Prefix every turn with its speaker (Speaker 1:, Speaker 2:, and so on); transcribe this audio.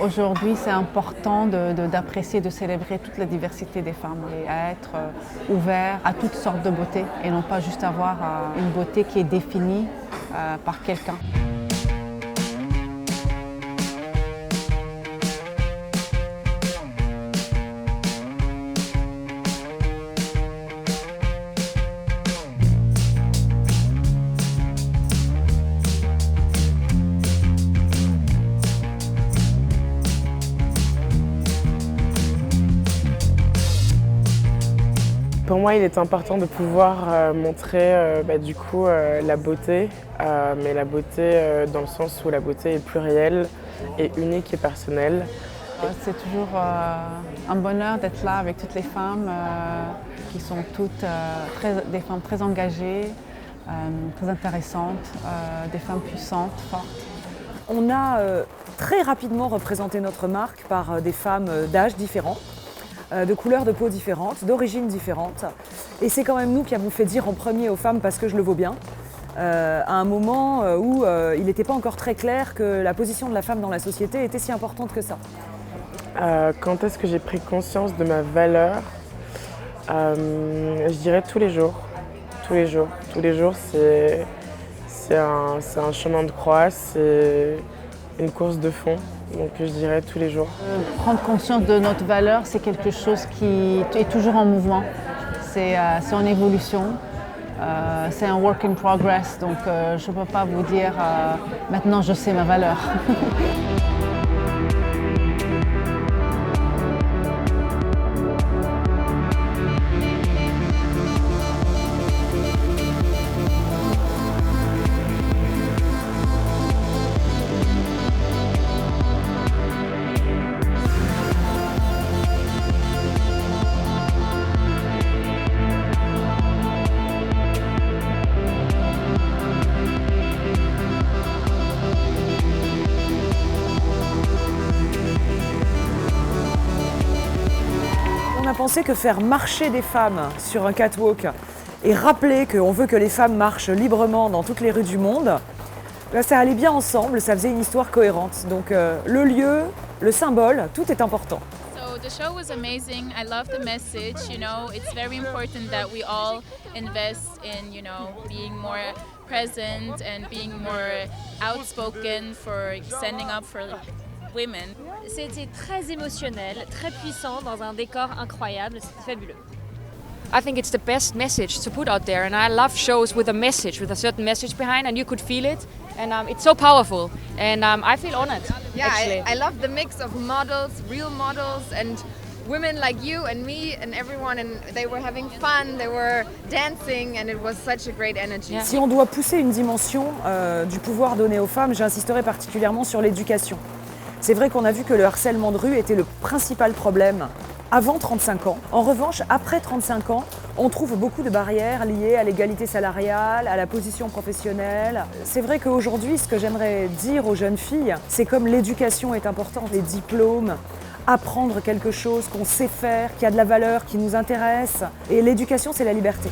Speaker 1: Aujourd'hui, c'est important d'apprécier, de célébrer toute la diversité des femmes et à être ouvert à toutes sortes de beauté et non pas juste avoir une beauté qui est définie par quelqu'un.
Speaker 2: Pour moi, il est important de pouvoir montrer la beauté, mais la beauté dans le sens où la beauté est plurielle et unique et personnelle.
Speaker 1: C'est toujours un bonheur d'être là avec toutes les femmes qui sont toutes des femmes très engagées, très intéressantes, des femmes puissantes, fortes.
Speaker 3: On a très rapidement représenté notre marque par des femmes d'âge différents, de couleurs de peau différentes, d'origines différentes. Et c'est quand même nous qui avons fait dire en premier aux femmes parce que je le vaux bien, à un moment où il n'était pas encore très clair que la position de la femme dans la société était si importante que ça.
Speaker 2: Quand est-ce que j'ai pris conscience de ma valeur? Je dirais tous les jours. Tous les jours. Tous les jours, c'est un chemin de croix, c'est une course de fond. Donc je dirais tous les jours.
Speaker 1: Prendre conscience de notre valeur, c'est quelque chose qui est toujours en mouvement. C'est en évolution. C'est un work in progress. Donc je ne peux pas vous dire maintenant je sais ma valeur.
Speaker 3: On a pensé que faire marcher des femmes sur un catwalk et rappeler qu'on veut que les femmes marchent librement dans toutes les rues du monde, ça allait bien ensemble, ça faisait une histoire cohérente. Donc le lieu, le symbole, tout est important.
Speaker 4: So the show was amazing. I love the message. It's very important that we all invest in, being more present and being more outspoken for standing up for women.
Speaker 5: C'était très émotionnel, très puissant, dans un décor incroyable, c'était fabuleux.
Speaker 6: I think it's the best message to put out there, and I love shows with a certain message behind, and you could feel it, and it's so powerful, and I feel honored.
Speaker 7: Yeah,
Speaker 6: actually.
Speaker 7: I love the mix of models, real models, and women like you and me and everyone, and they were having fun, they were dancing, and it was such a great energy.
Speaker 3: Si on doit pousser une dimension du pouvoir donné aux femmes, j'insisterai particulièrement sur l'éducation. C'est vrai qu'on a vu que le harcèlement de rue était le principal problème avant 35 ans. En revanche, après 35 ans, on trouve beaucoup de barrières liées à l'égalité salariale, à la position professionnelle. C'est vrai qu'aujourd'hui, ce que j'aimerais dire aux jeunes filles, c'est comme l'éducation est importante, les diplômes, apprendre quelque chose qu'on sait faire, qui a de la valeur, qui nous intéresse. Et l'éducation, c'est la liberté.